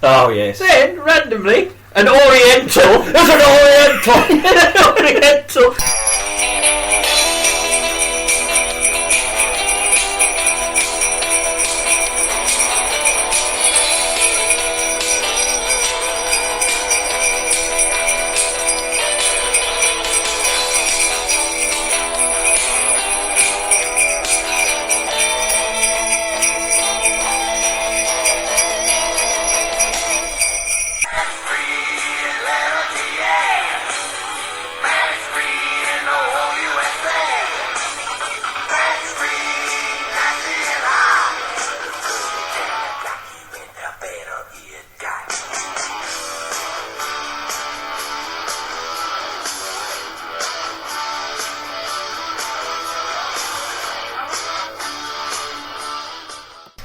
Oh, yes. Then, randomly, an Oriental. There's an Oriental! Oriental.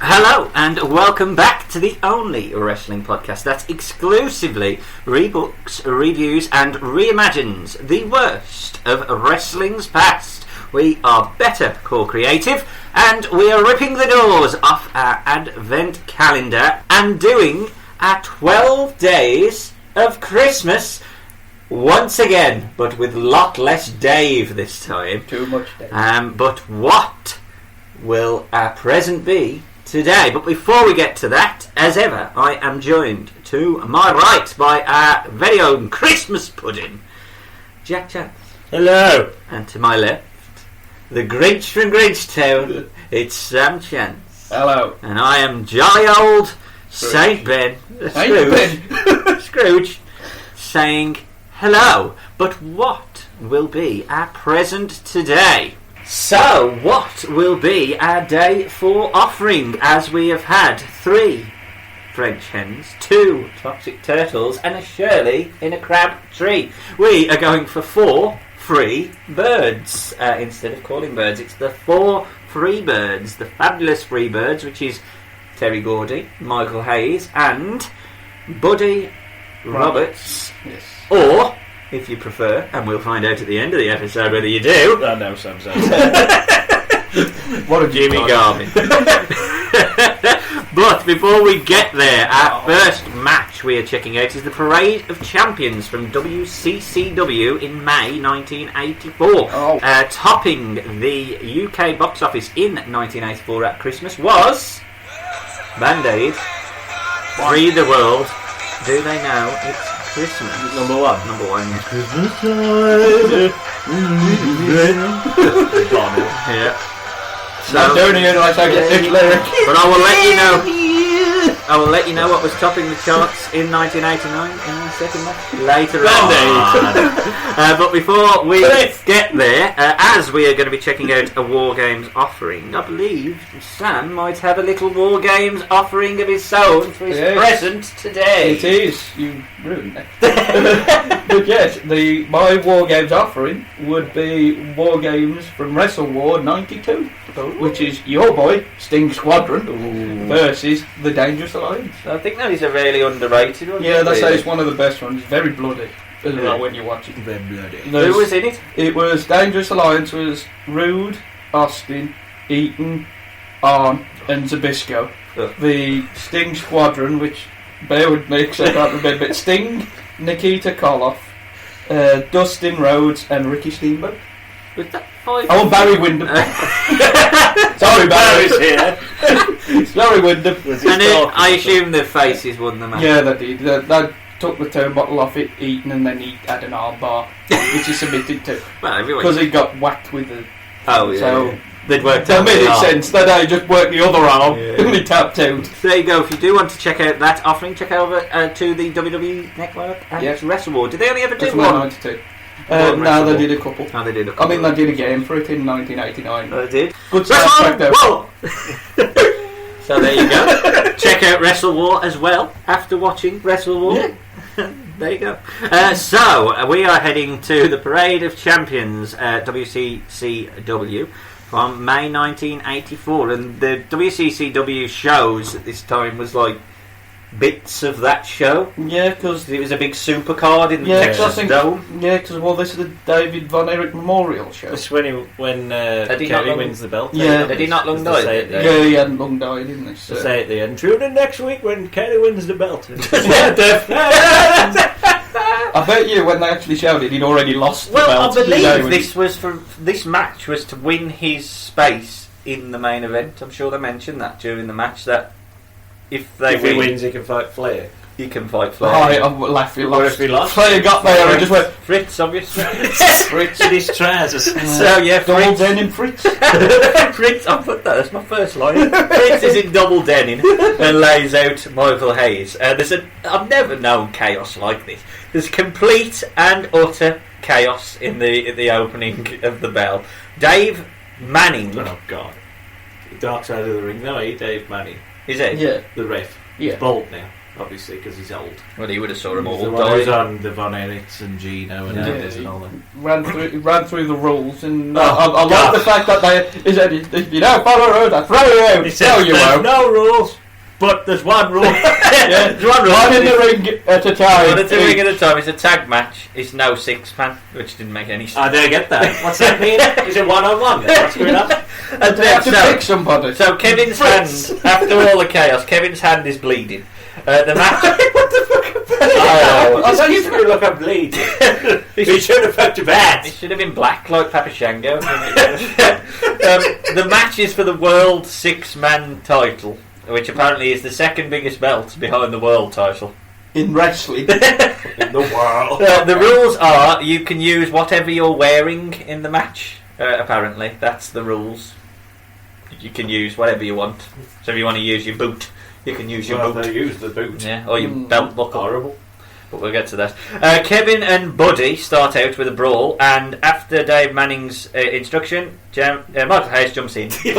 Hello and welcome back to the only wrestling podcast that's exclusively rebooks, reviews and reimagines the worst of wrestling's past. We are better, core creative, and we are ripping the doors off our advent calendar and doing our 12 days of Christmas once again, but with a lot less Dave this time. Too much Dave. But what will our present be today? But before we get to that, as ever, I am joined to my right by our very own Christmas pudding, Jack Chance. Hello. And to my left, the Grinch from Grinchtown, it's Sam Chance. Hello. And I am jolly old Saint Ben, Scrooge, saying hello. But what will be our present today? So, what will be our day for offering, as we have had 3 French hens, 2 toxic turtles, and a Shirley in a Crabtree? We are going for 4 free birds. Instead of calling birds, it's the 4 Freebirds, the fabulous Freebirds, which is Terry Gordy, Michael Hayes, and Buddy Roberts. Yes. Or, if you prefer, and we'll find out at the end of the episode whether you do. I know Sam says. What a Jimmy Garvin. But before we get there, our first match we are checking out is the Parade of Champions from WCCW in May 1984. Topping the UK box office in 1984 at Christmas was Band-Aid, Free the World. Do they know it's Christmas? Number 1. It's Christmas time. Yeah. So, I'm doing it like I get this lyric. But I will let you know what was topping the charts in 1989 in the second match later on. But before we get there, as we are going to be checking out a War Games offering, I believe Sam might have a little War Games offering of his own for his present today. It is. You ruined it. But yes, my War Games offering would be War Games from Wrestle War 92. Which is your boy, Sting Squadron, versus the Dangerous Alliance. I think that is a really underrated one. Yeah, that's it's one of the best ones. Very bloody as well when you watch it. Very bloody. Who was in it? It was Dangerous Alliance was Rude, Austin, Eaton, Arn, and Zabisco. The Sting Squadron, which, bear with me because I can't remember it, Sting, Nikita Koloff, Dustin Rhodes, and Ricky Steamboat. Was that 5? Oh, Barry Windham. Sorry, Barry's here. Sorry, Windham. And I assume the faces won the match. Yeah, they did. They took the turn bottle off it, Eaton, and then he had an arm bar, which he submitted to. Well, everyone. Because he got whacked with the... Oh, yeah. So, yeah. They'd worked out. That made sense. Then I just worked the other arm, and he tapped out. So there you go. If you do want to check out that offering, check over to the WWE Network and Wrestle War. Did they only ever do one? 92. No, they did a couple. Oh, they did a couple. I mean, they did a game for it in 1989. Oh, they did? Good soundtrack there. Whoa! So there you go. Check out Wrestle War as well after watching Wrestle War. Yeah. There you go. So we are heading to the Parade of Champions WCCW from May 1984, and the WCCW shows at this time was like bits of that show. Yeah, because It was a big supercard in the Yeah, 'cause I Texas think- Dome. this is the David Von Erich Memorial Show. That's when he not Kerry long- wins the belt. Yeah. Did he not long Does die? they say it Yeah. there? Yeah, he hadn't long died, didn't he? They So. say at the end, tune in next week when Kerry wins the belt. I bet you when they actually showed it, he'd already lost the Well, belt. I believe when this match was to win his space in the main event. I'm sure they mentioned that during the match that if If he win, wins, he can fight Flair. he can fight Flair. I'm laughing. Or if he lost, Flair got there and just went, Fritz, obviously. Fritz. in his trousers. So yeah, Double Fritz. denim Fritz. Fritz, I put that. That's my first line. Fritz is in double denim and lays out Michael Hayes. I've never known chaos like this. There's complete and utter chaos in the opening of the bell. Dave Manning, Oh God! Dark Side of the Ring. No, Dave Manning, is it? Yeah, the ref. yeah. He's bald now, obviously, because he's old. Well, he would have saw them He's all the one who's die. on the Von Erichs and Gino and Yeah. Anders and all that. Ran through the rules, and Oh, I like God. the fact that he said, if you don't follow the rules, I throw you out. He No, says you there's won't. no rules, but there's one rule. Yeah. There's one rule. One in the ring at a time. One at a ring at a time. It's a tag match. It's no six-man, which didn't make any sense. I don't get that. What's that mean? Is it one-on-one? What's going on? And They have to so- pick somebody. So Kevin's hand, after all the chaos, Kevin's hand is bleeding. The match. What the fuck? Oh, Just give me a look, I'm bleeding. He should have fucked your It bat. should have been black like Papashango. The match is for the world six-man title, which apparently is the second biggest belt behind the world title. In wrestling. In the world. The rules are you can use whatever you're wearing in the match. Apparently, that's the rules. You can use whatever you want. So if you want to use your boot, you can use your Well, boot. they use the boot. Yeah, or your belt buckle. Horrible. But we'll get to that. Kevin and Buddy start out with a brawl, and after Dave Manning's instruction, Michael Hayes jumps in. Pretty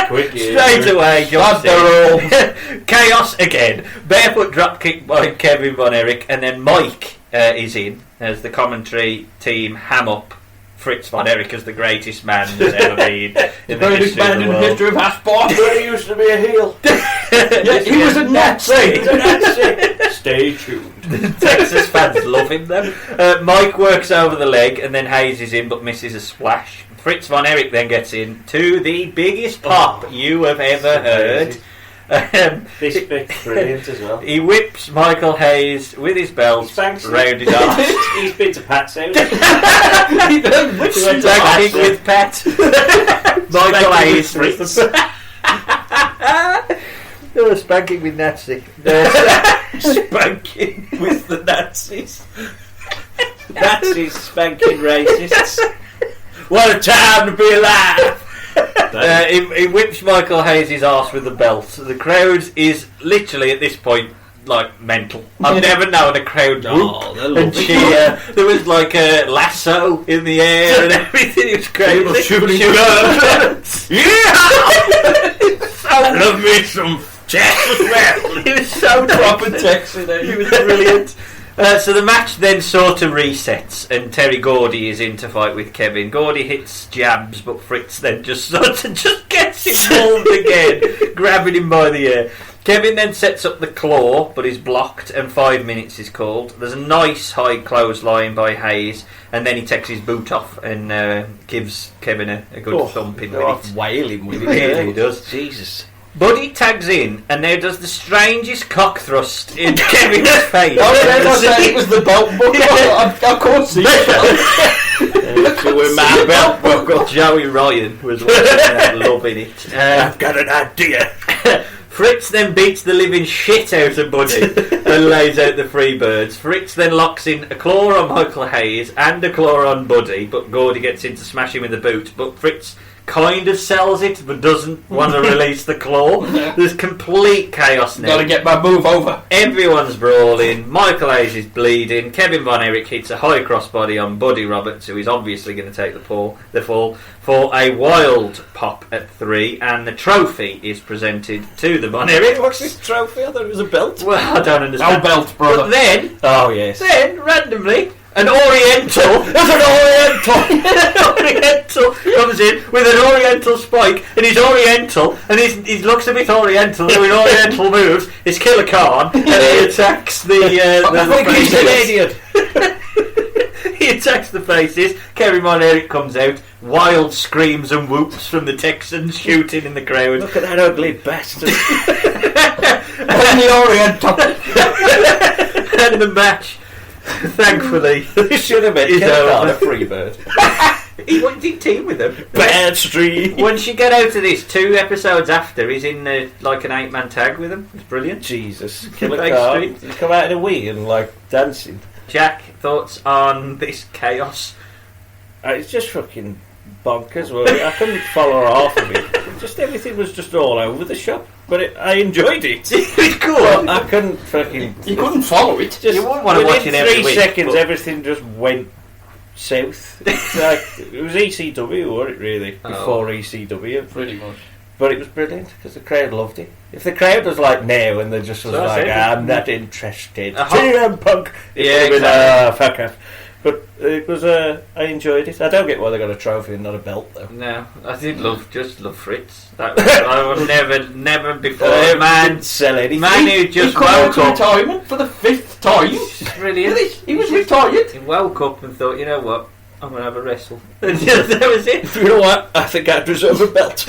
quick. Straight away, jumps in. Chaos again. Barefoot dropkick by Kevin Von Erich, and then Mike is in as the commentary team ham up Fritz Von Erich as the greatest man there's ever been in the Greatest history of man the in the world. history of Hasbro. He used to be a heel. Yeah, he was a Nazi. Stay tuned. Texas fans love him though. Mike works over the leg and then Hayes is in but misses a splash. Fritz Von Erich then gets in to the biggest pop you have ever heard. This bit's brilliant as well. He whips Michael Hayes with his belt Thanks. round his arse. He's been to Pat's house. Tag team with Pat. Michael Hayes. Fritz. Oh, spanking with Nazi. Spanking with the Nazis. Nazis spanking racists. What a time to be alive! He whips Michael Hayes' arse with the belt. The crowd is literally at this point like mental. I've never known a crowd whoop and cheer. There was like a lasso in the air and everything. It was crazy. shooting I love me some Texas wrestling. He was so Proper Texan. He was brilliant. So the match then sort of resets, and Terry Gordy is in to fight with Kevin. Gordy hits jabs, but Fritz then just sort of just gets involved again, grabbing him by the ear. Kevin then sets up the claw, but is blocked, and 5 minutes is called. There's a nice high clothesline by Hayes, and then he takes his boot off and gives Kevin a good thumping with it. Wailing with Yeah, he does. Jesus. Buddy tags in and now does the strangest cock thrust in Kevin's face. Oh, yeah, I said it was the belt buckle. I can't see it. With my belt buckle. Joey Ryan was loving it. I've got an idea. Fritz then beats the living shit out of Buddy and lays out the Freebirds. Fritz then locks in a claw on Michael Hayes and a claw on Buddy, but Gordy gets in to smash him with the boot. But Fritz kind of sells it, but doesn't want to release the claw. There's complete chaos now. Gotta get my move over. Everyone's brawling. Michael Hayes is bleeding. Kevin Von Erich hits a high crossbody on Buddy Roberts, who is obviously going to take the fall for a wild pop at 3, and the trophy is presented to the Von Erich. What's this trophy? I thought it was a belt. Well, I don't understand. No belt, brother. But then, Oh, yes. randomly, an Oriental. There's an Oriental comes in with an Oriental spike, and he's Oriental, and he looks a bit Oriental, doing Oriental moves. It's Killer Khan, and he attacks the Canadian. He attacks the faces. Kerry Mon Eric comes out. Wild screams and whoops from the Texans shooting in the crowd. Look at that ugly bastard. And the Oriental. And the match, thankfully, This should have been Killer Khan a Freebird. he did team with them. Bad street. Once you get out of this, 2 episodes after, he's in like an 8-man tag with them. It's brilliant. Jesus. Killer Big Khan. street. Come out in a wee and like dancing. Jack, thoughts on this chaos? It's just fucking bonkers. Well, I couldn't follow half of it. Just everything was just all over the shop. But I enjoyed it. It's cool. Well, I couldn't fucking... You couldn't follow it. Just You wouldn't want to watch it every within 3 week, seconds, but- everything just went south. It's like, it was ECW, wasn't it, really? Before ECW. Pretty much. But it was brilliant, because the crowd loved it. If the crowd was like now, and they just was That's like, it. I'm not interested. Uh-huh. CM Punk! Yeah, It would've exactly. been, fuck off. But it was, I enjoyed it. I don't get why they got a trophy and not a belt, though. No, I did love Fritz. That was, I was never before. Man, Didn't sell anything. man who He just come out woke of up. retirement for the 5th time. Brilliant. He was retired. He woke up and thought, you know what? I'm going to have a wrestle. And that was it. You know what? I think I deserve a belt.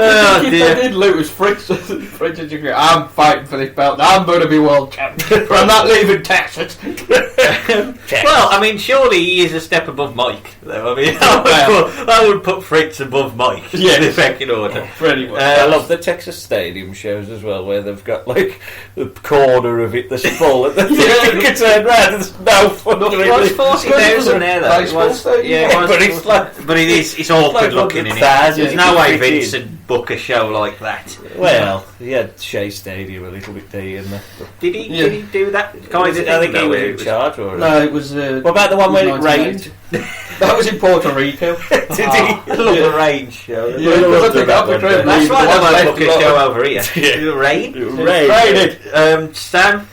Oh, If dear. they did lose, Fritz would agree, I'm fighting for this belt. I'm going to be world champion. But I'm not leaving Texas. Well, I mean, surely he is a step above Mike. Though. I mean, I would put Fritz above Mike. Yeah. In the second order. Pretty much. I love the Texas Stadium shows as well, where they've got like the corner of it that's full, and then you can turn round and there's no fun. It was 40,000 there, though. It baseball was, stadium. yeah, it was, But it's like- but it's awkward like looking in it. 100,000 There's no way you can fit Vince would book a show like that. Well, he had Shea Stadium a little bit there, and Did he? Yeah. Did he do that? Kind of I think he thing, was though, in charge. Or No, it was. what about the one where it rained? That was in Puerto Rico. Did he? I love the range show. Yeah, because I think after Craig That's Reed, why the they one won't left book a lot show of- over here. Yeah. Rain. Rained. Stan,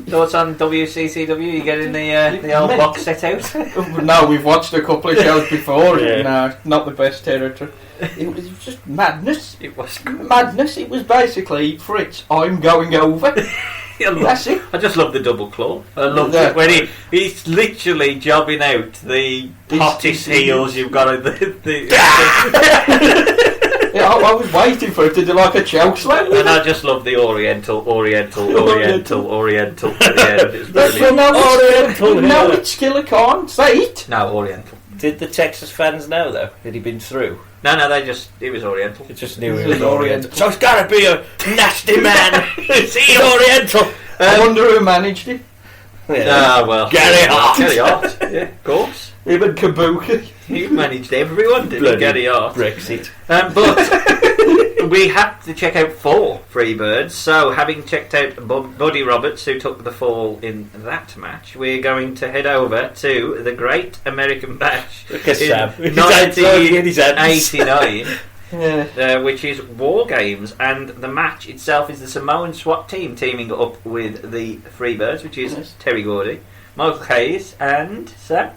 thoughts on WCCW? You getting the old box set out? No, we've watched a couple of shows before. Yeah. No, not the best territory. It was just madness. It was good. Madness. It was basically Fritz. I'm going over. That's it. I just love the double claw. I love Yeah. it when he's literally jobbing out the hottest heels you've got in the Yeah, I was waiting for it to do like a choke slam. and I just love the Oriental at the end. It's That's brilliant. now it's Killer Khan. Say it. No, Oriental. Did the Texas fans know though? Had he been through? No, it was Oriental. They just knew he It was was Oriental. Oriental. So it's got to be a nasty man. He's Oriental. I wonder who managed it. Ah, well. Gary Hart. Gary Hart, yeah, of course. Him and Kabuki. He managed everyone, didn't he? Bloody Gary Hart. Brexit. But we had to check out 4 Freebirds, so having checked out Buddy Roberts, who took the fall in that match, we're going to head over to the Great American Bash Look at in Sam. His hands floating in his hands. 1989, Yeah. which is War Games, and the match itself is the Samoan SWAT team teaming up with the Freebirds, which is Yes. Terry Gordy, Michael Hayes, and Sam.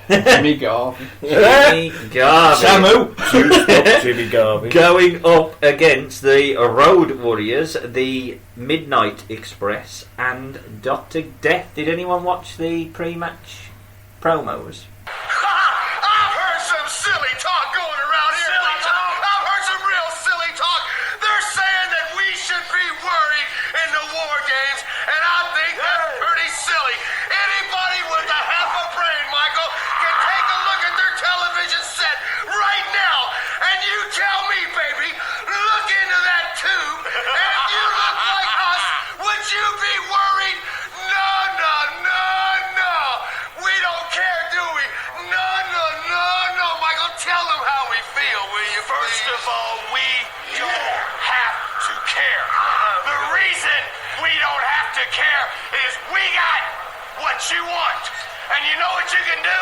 Jimmy Garvin. Jimmy Garvin. Samu. Jimmy Garvin. Going up against the Road Warriors, the Midnight Express, and Dr. Death. Did anyone watch the pre-match promos? I've heard some silly talk going around here. I've heard some real silly talk. They're saying that we should be worried in the war games, and I think that's pretty silly. Anybody with a half a brain, Michael, can take a look at their television set right now, and you tell me, baby, look into that tube, and if you look like us, would you be worried? No, no, no, no. We don't care, do we? No, no, no, no. Michael, tell them how we feel, will you? First of all, we don't have to care. The reason we don't have to care is we got what you want. And you know what you can do?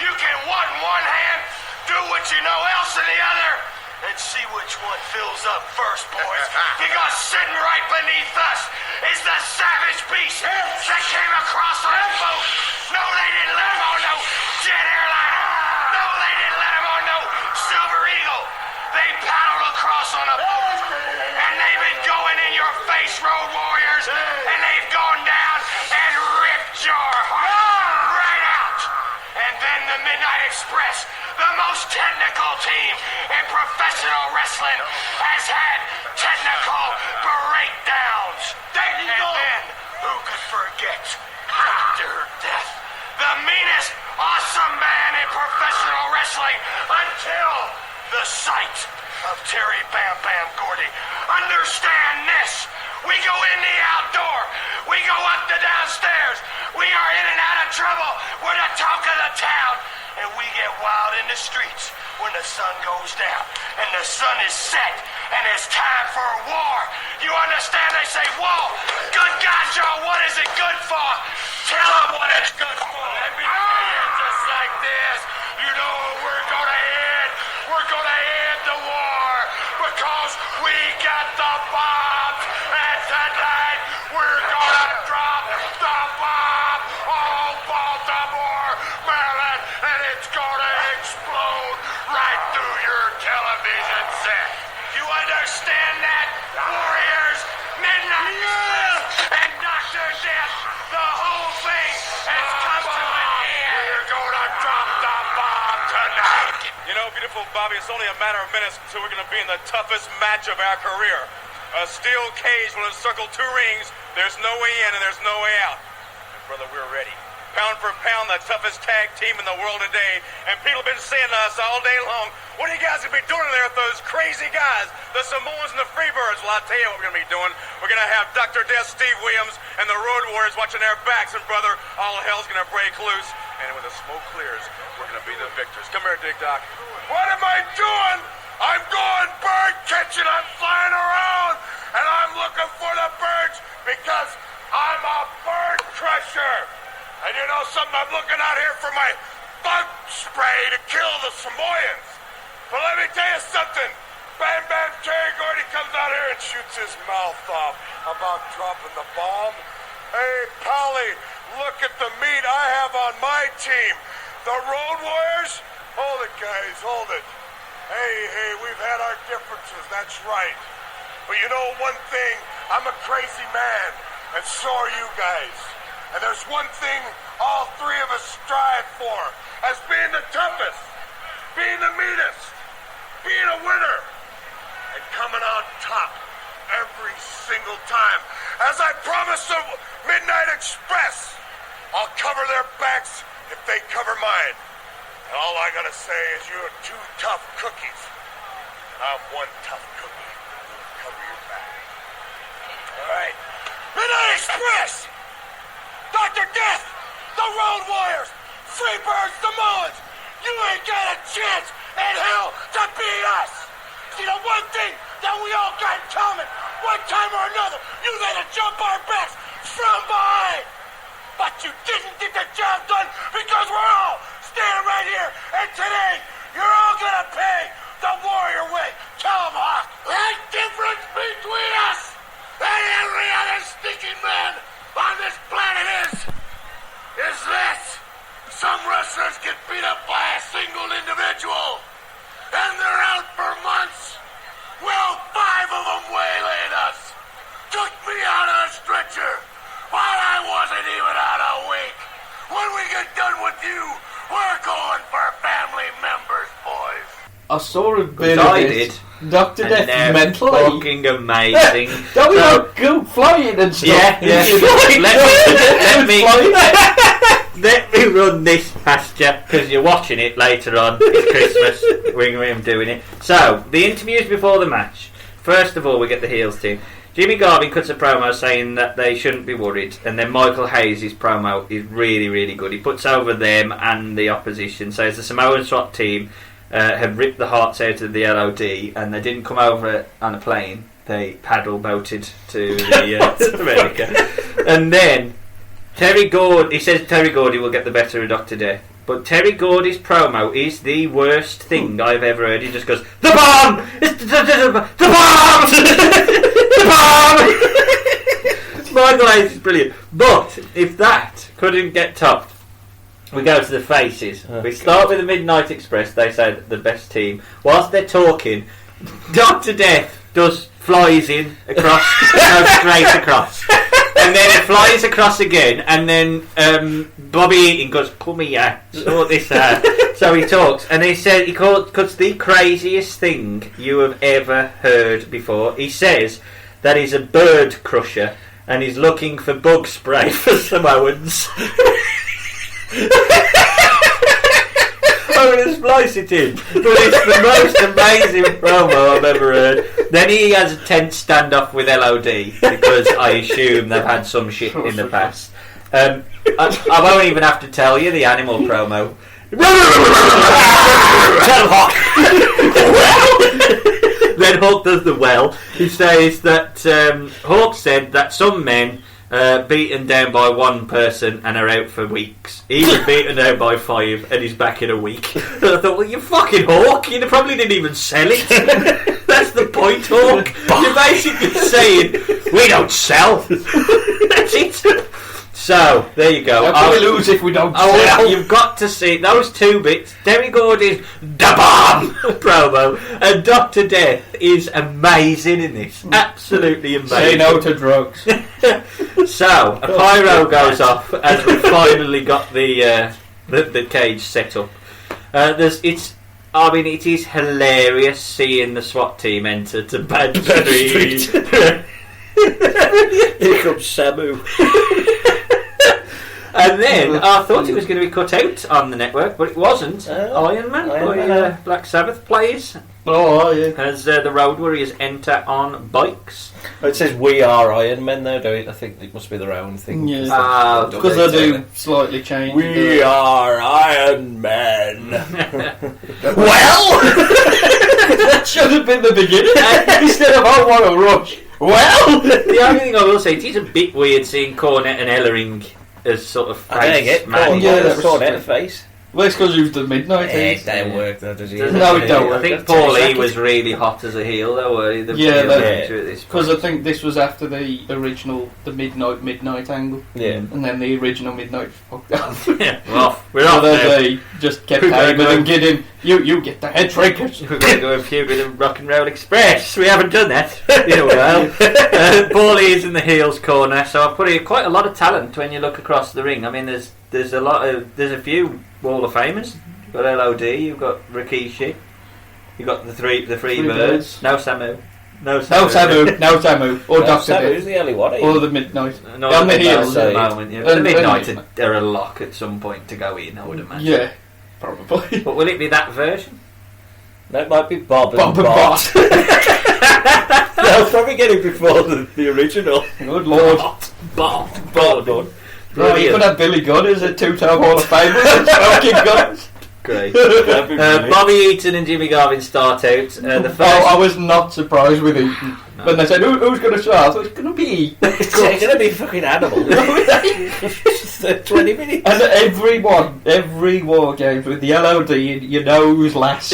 You can, one hand, do what you know else in the other, and see which one fills up first, boys. Because sitting right beneath us is the savage beast that came across on a boat. No, they didn't let him on no jet airliner. No, they didn't let him on no Silver Eagle. They paddled across on a boat, and they've been going in your face, Road Warriors, and they've gone down and ripped your heart right out. And then the Midnight Express, the most technical team in professional wrestling, has had technical breakdowns. And then, who could forget Dr. Death, the meanest, awesome man in professional wrestling until the sight of Terry Bam Bam Gordy. Understand this. We go in the outdoor. We go up the downstairs. We are in and out of trouble. We're the talk of the town. And we get wild in the streets when the sun goes down. And the sun is set. And it's time for war. You understand? They say, whoa, good God, Joe, what is it good for? Tell them what it's good for. Let me tell you, just like this. You know what we're going to end? We're going to end the war because we got the bombs. And tonight we're going to drop the bomb on Baltimore, Maryland, and it's going to explode right through your television set. You understand that, Warriors? Midnight Express and Dr. Death, the whole thing has come to an end. We're going to drop the bomb tonight. You know, beautiful Bobby, it's only a matter of minutes until we're going to be in the toughest match of our career. A steel cage will encircle 2 rings. There's no way in and there's no way out. And brother, we're ready. Pound for pound, the toughest tag team in the world today. And people have been saying to us all day long, what are you guys going to be doing there with those crazy guys, the Samoans and the Freebirds? Well, I'll tell you what we're going to be doing. We're going to have Dr. Death, Steve Williams, and the Road Warriors watching their backs. And brother, all hell's going to break loose. And when the smoke clears, we're going to be the victors. Come here, Dick Doc. What am I doing? I'm going bird catching. I'm flying around, and I'm looking for the birds because I'm a bird crusher. And you know something? I'm looking out here for my bug spray to kill the Samoans. But let me tell you something. Bam Bam Terry Gordy comes out here and shoots his mouth off about dropping the bomb. Hey, Polly, look at the meat I have on my team. The Road Warriors? Hold it, guys, hold it. Hey, we've had our differences, that's right. But you know one thing, I'm a crazy man, and so are you guys. And there's one thing all 3 of us strive for, as being the toughest, being the meanest, being a winner, and coming out top every single time. As I promised the Midnight Express, I'll cover their backs if they cover mine. And all I gotta say is you're 2 tough cookies. I'm 1 tough cookie who'll cover your back. All right. Midnight Express! Dr. Death! The Road Warriors! Freebirds, Samoans! You ain't got a chance in hell to beat us! See, the one thing that we all got in common, one time or another, you had to jump our backs from behind! But you didn't get the job done because we're all standing right here, and today, you're all gonna pay the warrior way. Tell 'em, Hawk. The difference between us and every other stinking man on this planet is this. Some wrestlers get beat up by a single individual, and they're out for months. Well, 5 of them waylaid us, took me out on a stretcher, while I wasn't even out a week. When we get done with you, we're going for family members, boys. I saw a bit I of did. it. Dr. And Death they're mentally. fucking amazing. Don't we like go flying and stuff? Yeah. Let me run this past you, because you're watching it later on. It's Christmas. We're going to be doing it. So, the interviews before the match. First of all, we get the heels team. Jimmy Garvin cuts a promo saying that they shouldn't be worried, and then Michael Hayes' promo is really, really good. He puts over them and the opposition, says the Samoan Swat team have ripped the hearts out of the LOD, and they didn't come over on a plane. They paddle boated to the America. And then he says Terry Gordy will get the better of Dr. Death. But Terry Gordy's promo is the worst thing I've ever heard. He just goes, "The bomb! It's the bomb! The bomb!" Michael Hayes is brilliant. But if that couldn't get topped, we go to the faces. We start with the Midnight Express. They say the best team. Whilst they're talking, Dr. Death flies in across, goes straight across. And then it flies across again, and then Bobby Eaton goes, "Come here, sort this out." So he talks, and he said, cuts the craziest thing you have ever heard before. He says that he's a bird crusher, and he's looking for bug spray for Samoans. I'm going to splice it in, but it's the most amazing promo I've ever heard. Then he has a tense standoff with LOD because I assume they've had some shit in the past. I won't even have to tell you the animal promo. Tell Hawk. Then Hawk does the well. He says that Hawk said that some men beaten down by one person and are out for weeks. He was beaten down by 5 and he's back in a week. And I thought, well, you fucking Hawk, you probably didn't even sell it. That's the point, Hawk. You're basically saying, we don't sell. That's it. So, there you go. How can we lose if we don't sell? You've got to see those 2 bits. Terry Gordy's Da Bomb promo and Dr. Death is amazing in this. Absolutely amazing. Say no to drugs. So, a pyro goes off as we finally got the cage set up. It is hilarious seeing the SWAT team enter to Bad Street. Here comes Samu. And then I thought it was going to be cut out on the network, but it wasn't. Iron Man by Black Sabbath plays as the Road Warriors enter on bikes. It says "We are Iron Men" though, don't it? I think it must be their own thing. Yeah, because they do slightly change. We are Iron Men. Well, that should have been the beginning instead of "I want to rush." Well, the only thing I will say, it is a bit weird seeing Cornette and Ellering as sort of face man. That's Cornette face. Well, it's because he was the Midnight. It don't work though, does he? No, it don't work. I think Paul E was really hot as a heel though, were he? Because I think this was after the original, the Midnight angle. Yeah. And then the original Midnight fucked off. Yeah, we're off now. They just kept having and getting, you get the Headshrinkers. We're going to go a few with the Rock and Roll Express. We haven't done that in a while. Paul E is in the heels corner, so I've put here quite a lot of talent when you look across the ring. I mean, there's a few Wall of Famers. You've got LOD, you've got Rikishi, you've got the Freebirds. No Samu. Or Dr. Samu's the only one. Or the Midnight. No, on the heels at the moment. Yeah. The Midnight are a lock at some point to go in, I would imagine. Yeah, probably. But will it be that version? That might be Bob and Bot. They'll probably get it before the original. Good lord. Bob. Right, you could have Billy Gunn as a 2-time Hall of Famer and smoking guns. Great. Bobby Eaton and Jimmy Garvin start out. The first. I was not surprised with Eaton. No. When they said, who's going to start? I thought, it's going to be It's going to be fucking Animal. 20 minutes. And every war games with the LOD, you know who's last.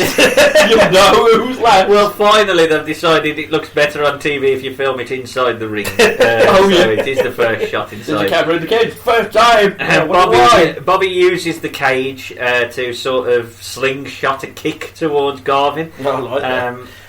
Well, finally they've decided it looks better on TV if you film it inside the ring. So it is the first shot inside. There's a camera in the cage, first time. Bobby uses the cage to sort of slingshot a kick towards Garvin.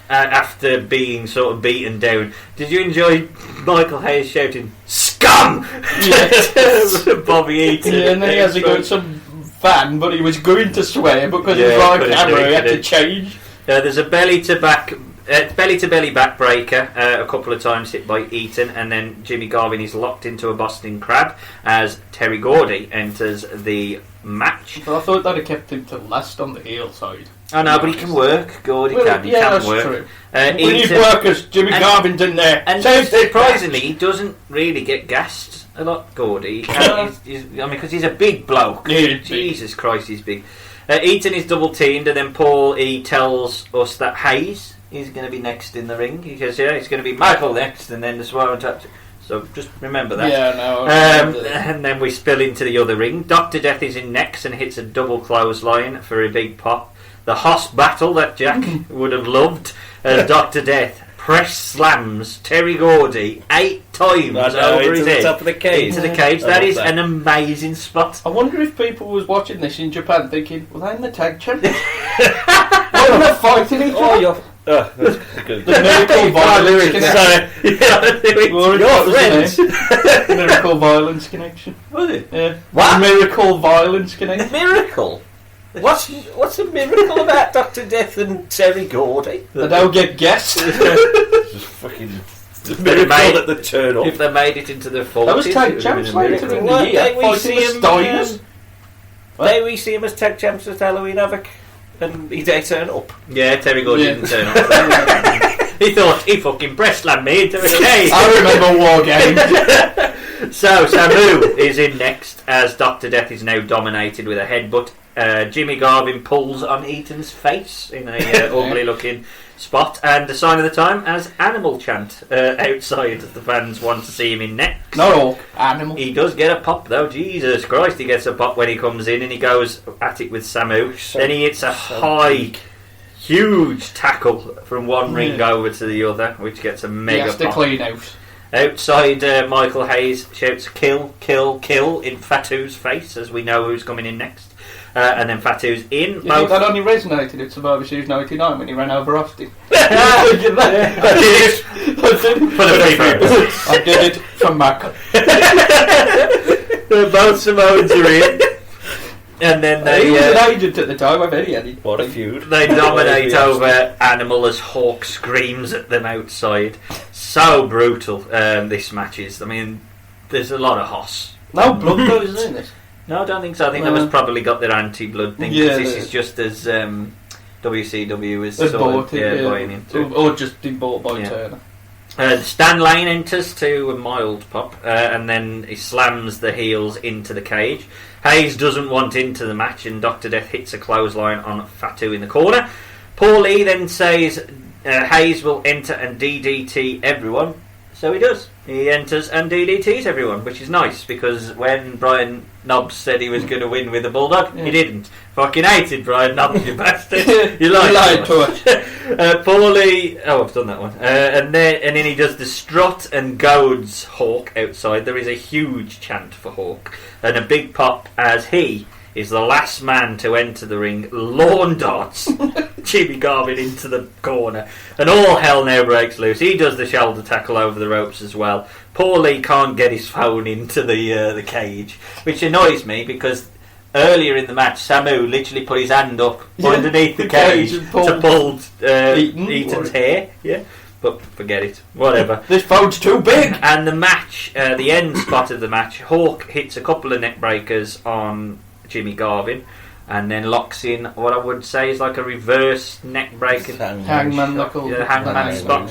After being sort of beaten down. Did you enjoy Michael Hayes shouting "Scum"? Yes. Bobby Eaton. Yeah, and then he has to go to some fan, but he was going to swear because he was on camera. He had to change. There's a belly to belly backbreaker a couple of times hit by Eaton, and then Jimmy Garvin is locked into a Boston Crab as Terry Gordy enters the match. But I thought that had kept him to last on the heel side. I know, but he can work. Gordy can. He can work. True. We need workers. Jimmy Garvin's in there. And surprisingly, he doesn't really get gassed a lot, Gordy. Because he's a big bloke. Yeah, Jesus Christ, he's big. Eaton is double teamed, and then Paul E tells us that Hayes is going to be next in the ring. He goes, it's going to be Michael next, and then the Samoan So just remember that. Yeah, no. I remember that. And then we spill into the other ring. Dr. Death is in next and hits a double clothesline for a big pop. The Hoss battle that Jack would have loved as Dr. Death press slams Terry Gordy 8 times over his head. Top of the cage. Into the cage. That is an amazing spot. I wonder if people was watching this in Japan thinking, well, they're in the tag champions. Why are they fighting each other? That's good. The Miracle Violence Connection. Your friends. Miracle Violence Connection. Was it? Yeah. What? Miracle Violence Connection. Miracle? What's a miracle about Dr. Death and Terry Gordy? They don't get guessed. Just fucking miracle at the turn up. If they made it into the 40s, That was tag it would have champs been a later miracle. in the year. Fighting the Steiners. May we see him as tag champs at Halloween Havoc? And he they turn up. Yeah, Terry Gordy didn't turn up. He thought he fucking breast slammed me into a cage. I remember War Games. So Samu is in next as Dr. Death is now dominated with a headbutt. Jimmy Garvin pulls on Eaton's face in a ugly looking spot, and the sign of the time as Animal Chant outside as the fans want to see him in next. Not all. Animal. He does get a pop though. Jesus Christ, he gets a pop when he comes in and he goes at it with Samu. Then he hits a high, huge tackle from one ring over to the other, which gets a mega He has to pop. clean out. Outside, Michael Hayes shouts "kill, kill, kill" in Fatu's face, as we know who's coming in next. And then Fatu's in. You think that only resonated at Survivor Series 99 when he ran over Austin? I did it. For the Freebirds. I did it for Mac. Both Samoans are in. And then He was they an agent at the time, I bet he had it. What a feud. they dominate over Animal as Hawk screams at them outside. So brutal, this match is. I mean, there's a lot of Hoss. No blood goes in this. No, I don't think so. I think they've probably got their anti-blood thing. 'Cause Yeah, this they- is just as WCW is They sort bought of it, buying into. or just been bought by Yeah. Turner. Stan Lane enters to a mild pop, and then he slams the heels into the cage. Hayes doesn't want into the match, and Dr. Death hits a clothesline on Fatu in the corner. Paul Lee then says Hayes will enter and DDT everyone, so he does. He enters and DDTs everyone, which is nice, because when Brian Knobbs said he was going to win with a Bulldog, he didn't. Fucking hated Brian Knobbs, you bastard. You lied to us. Paulie, I've done that one. And then he does the strut and goads Hawk outside. There is a huge chant for Hawk, and a big pop as he is the last man to enter the ring, lawn darts Jimmy Garvin into the corner, and all hell now breaks loose. He does the shoulder tackle over the ropes as well. Paulie can't get his phone into the cage, which annoys me, because earlier in the match Samu literally put his hand up underneath the cage and to pull Eaton, Eaton's hair. Yeah, but forget it. Whatever. This phone's too big. And the match, the end spot of the match, Hawk hits a couple of neck breakers on Jimmy Garvin, and then locks in what I would say is like a reverse neck breaker. Hangman knuckle. Yeah, hangman spot.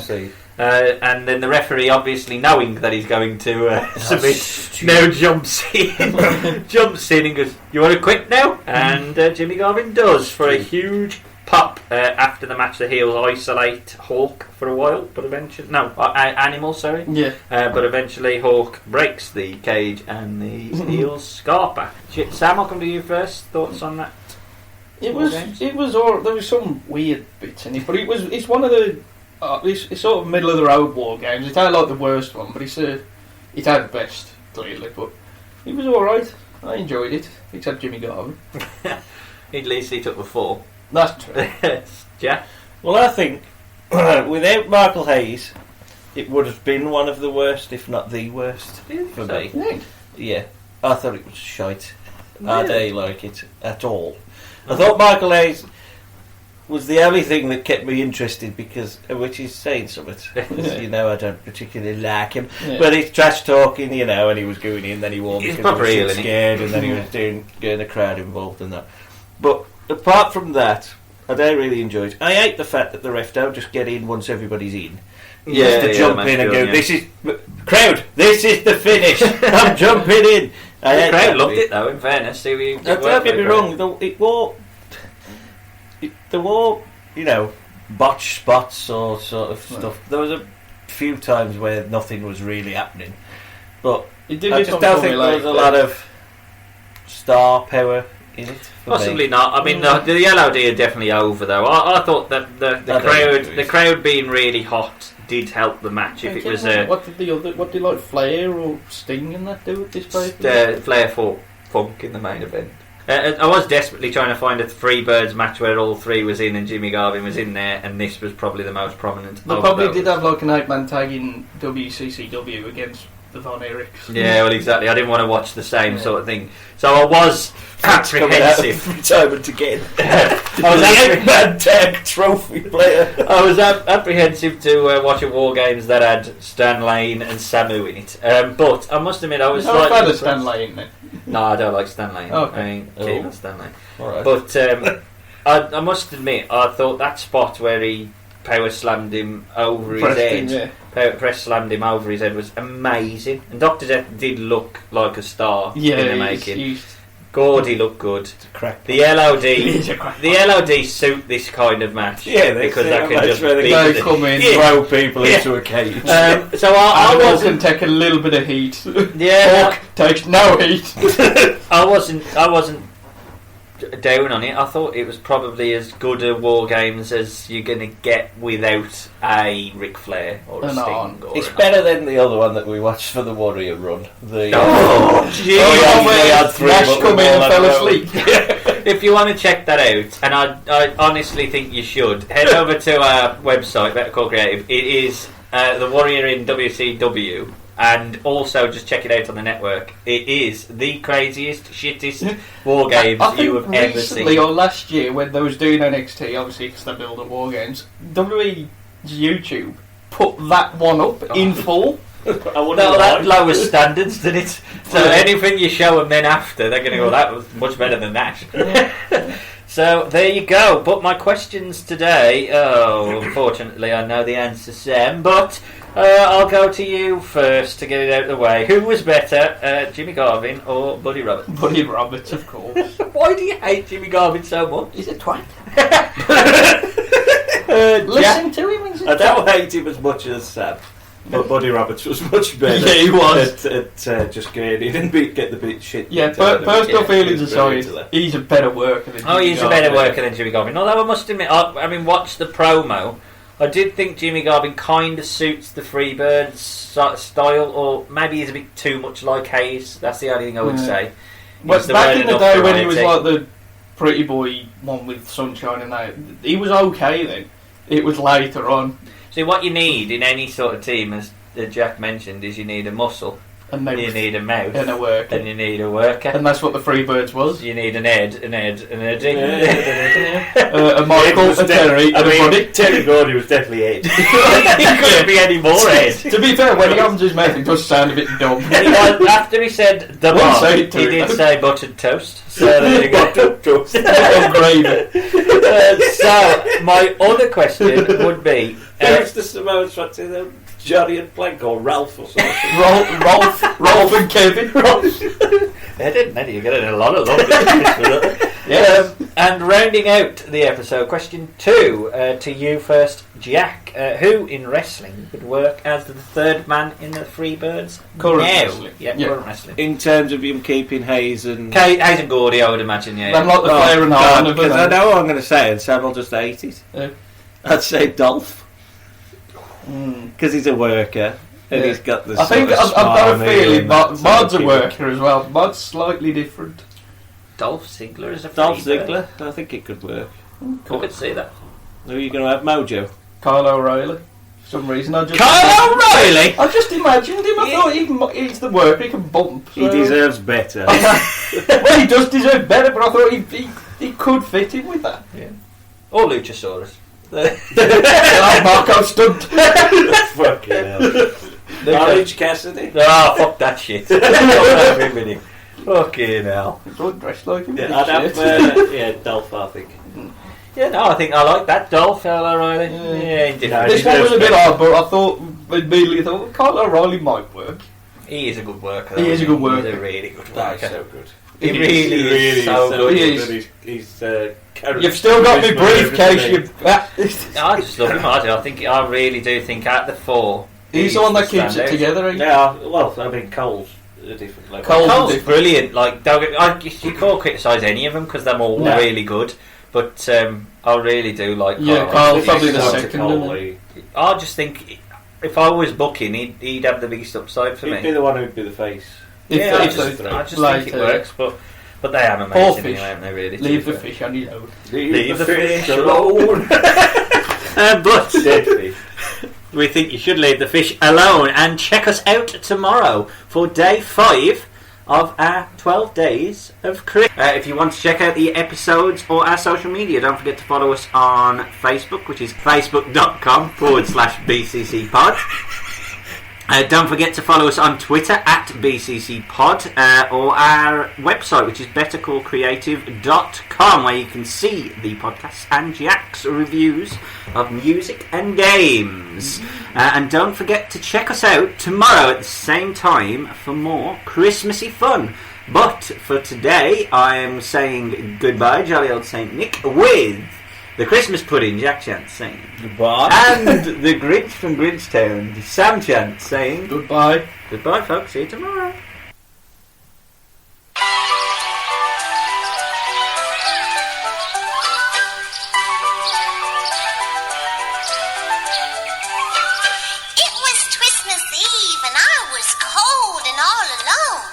And then the referee, obviously knowing that he's going to submit, now jumps in and goes, "You want to quit now?" And Jimmy Garvin does, for a huge pop. After the match, the heels isolate Hawk for a while, but eventually, Animal, sorry. Yeah. But eventually Hawk breaks the cage and the heels scarper. Sam, I'll come to you first. Thoughts on that? It was all, there was some weird bits in it, but it's one of the it's sort of middle of the road war games. It had like the worst one, but it had the best, clearly, but it was alright. I enjoyed it. It had Jimmy Garvin. At least he took the fall. That's true. Jack? Well, I think without Michael Hayes, it would have been one of the worst, if not the worst, for me. Yeah. Yeah, I thought it was shite. I didn't like it at all. I thought Michael Hayes was the only thing that kept me interested, because, which is saying something. You know, I don't particularly like him, but he's trash talking, you know, and he was going in, then he won He's because he real, was isn't he? scared, and then he was getting the crowd involved in that. But apart from that, I don't really enjoy it. I hate the fact that the ref don't just get in once everybody's in. Yeah, Just to jump in and go, yeah. "This is crowd. This is the finish. I'm jumping in." The crowd loved it though, in fairness. Don't get me wrong. There were, you know, botch spots or sort of stuff. There was a few times where nothing was really happening, but It did I become just don't think there was a lot of star power in it. Possibly not. I mean, the LOD are definitely over though. I thought that the crowd being really hot did help the match. If it was what did like Flair or Sting and that do at this point? Flair fought Funk in the main event. I was desperately trying to find a Freebirds match where all three was in and Jimmy Garvin was in there, and this was probably the most prominent. They probably did have like an 8-man tag in WCCW against the Von Erichs. Yeah, well, exactly. I didn't want to watch the same sort of thing, so I was apprehensive. Retirement again. I was the 8-man tag trophy player. I was apprehensive to watch a War Games that had Stan Lane and Samu in it. But I must admit, I was like... Not a Stan Lane then? No, I don't like Stan Lane. Okay. I mean, keep on Stan Lane. Right. But I must admit, I thought that spot where he power slammed him over his head, press slammed him over his head was amazing. And Dr. Death did look like a star in the making. Gordy looked good. The LOD suit this kind of match. Yeah, because they can just they come in, throw people into a cage. So I can take a little bit of heat. Yeah, Hawk takes no heat. I wasn't down on it. I thought it was probably as good a War Games as you're going to get without a Ric Flair or a Sting. It's better than the other one that we watched for the Warrior Run. Jeez! Nash come in and fell asleep. If you want to check that out, and I honestly think you should, head over to our website, Better Call Creative. It is the Warrior in WCW. And also just check it out on the network. It is the craziest, shittest War Games you have ever seen. Recently or last year when they was doing NXT, obviously because they build up War Games, WWE's YouTube put that one up in full. That lowers standards, did it? So anything you show them then after, they're going to go, that was much better than that. So there you go. But my questions today, unfortunately I know the answer, Sam, but I'll go to you first to get it out of the way. Who was better, Jimmy Garvin or Buddy Roberts? Buddy Roberts, of course. Why do you hate Jimmy Garvin so much? He's a twat. Listen to him. I don't hate him as much as Sam. But Buddy Roberts was much better. Yeah, he was. At just getting in and get the bit shit. Yeah, personal feelings aside, he's a better worker than Jimmy Garvin. He's a better worker than Jimmy Garvin. Although I must admit, I mean, watch the promo. I did think Jimmy Garvin kind of suits the Freebirds style, or maybe he's a bit too much like Hayes. That's the only thing I would say. Well, back in the day when he was like the pretty boy one with sunshine and that, he was okay then. It was later on. See, what you need in any sort of team, as Jack mentioned, is you need a muscle, and you need a mouth, and a worker, and you need a worker, and that's what the Freebirds was. You need an Ed, a Michael, a Terry, and a Buddy. Terry Gordy was definitely Ed. He couldn't be any more Ed. To be fair, when he opens his mouth, it does sound a bit dumb. After he said the bar, he did say buttered toast. So there you go. Buttered toast. Gravy. So my other question would be, who's the Samoan Swat in them? Johnny and Plank or Ralph or something? Rolf and Kevin. They didn't. You're getting a lot of love. Yes. And rounding out the episode, question 2 to you first, Jack. Who in wrestling would work as the third man in the Freebirds? Current wrestling. Yeah, current wrestling. In terms of him keeping Hayes and Gordy, I would imagine, yeah. I'm like the Flair and Harlan. Because I know what I'm going to say, and Sam will just hate it. I'd say Dolph. Because he's a worker and he's got the. I think I've got a feeling Mod's a worker as well. Mod's slightly different. Dolph Ziggler is a Dolph Ziggler. I think it could work. Cool. I could see that. Who are you going to have? Mojo. Kyle O'Reilly. For some reason, Kyle O'Reilly. I just imagined him. I thought he's the worker. He can bump. So. He deserves better. Well, he does deserve better, but I thought he could fit in with that. Yeah. Or Luchasaurus. Marco Stunt. Fucking hell. Orange Cassidy. Fuck that shit. Fucking hell. Don't dress like him. Yeah, I'd have Dolph, I think. Yeah, no, I think I like that Dolph O'Reilly. Yeah, this one was a bit odd, but I immediately thought Kyle O'Reilly might work. He is a good worker. He is a good worker. He's a really good worker. That's so good. He really is so good. He's you've still got me briefcase. I just love him. I really do think out of the 4, He's the one that keeps it together. Yeah, well, I mean, Cole's a different level. Cole's brilliant. Like, you can't criticise any of them because they're all really good. But I really do like Cole. Yeah, Cole's probably the second. I just think if I was booking, he'd have the biggest upside for me. He'd be the one who'd be the face. I just think it works. But they are amazing anyway, aren't they, really? Leave the fish on your own. Leave the fish alone. But dead fish. We think you should leave the fish alone and check us out tomorrow for day 5 of our 12 days of cricket. If you want to check out the episodes or our social media, don't forget to follow us on Facebook, which is facebook.com/BCCpod. Don't forget to follow us on Twitter @BCCpod or our website, which is bettercallcreative.com, where you can see the podcasts and Jack's reviews of music and games. And don't forget to check us out tomorrow at the same time for more Christmassy fun. But for today, I am saying goodbye, jolly old Saint Nick, with the Christmas pudding, Jack Chance saying goodbye, and the Grinch from Grinchtown, Sam Chance saying goodbye. Goodbye, folks. See you tomorrow. It was Christmas Eve, and I was cold and all alone,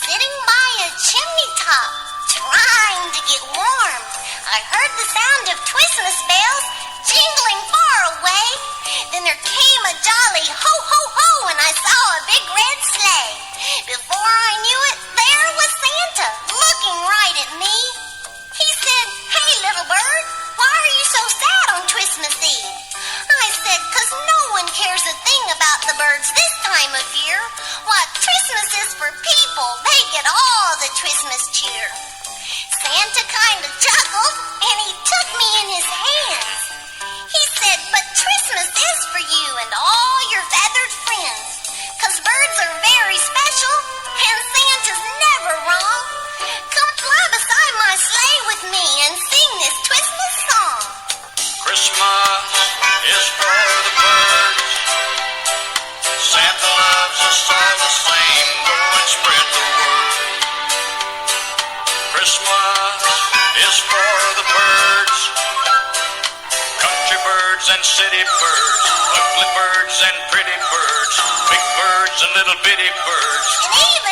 sitting by a chimney top, trying to get warm. I heard the sound of Christmas bells jingling far away. Then there came a jolly ho ho ho, and I saw a big red sleigh. Before I knew it, there was Santa looking right at me. He said, "Hey, little bird, why are you so sad on Christmas Eve?" I said, "'Cause no one cares a thing about the birds this time of year. Why, Christmas is for people. They get all the Christmas cheer." Santa kind of chuckled, and he took me in his hands. He said, "But Christmas is for you and all your feathered friends, 'cause birds are very special, and Santa's never wrong. Come fly beside my sleigh with me and sing this Christmas song." Christmas is for the birds. Santa loves us all the same. Go and spread the word. Christmas is for the birds. Country birds and city birds. Ugly birds and pretty birds. Big birds and little bitty birds. And even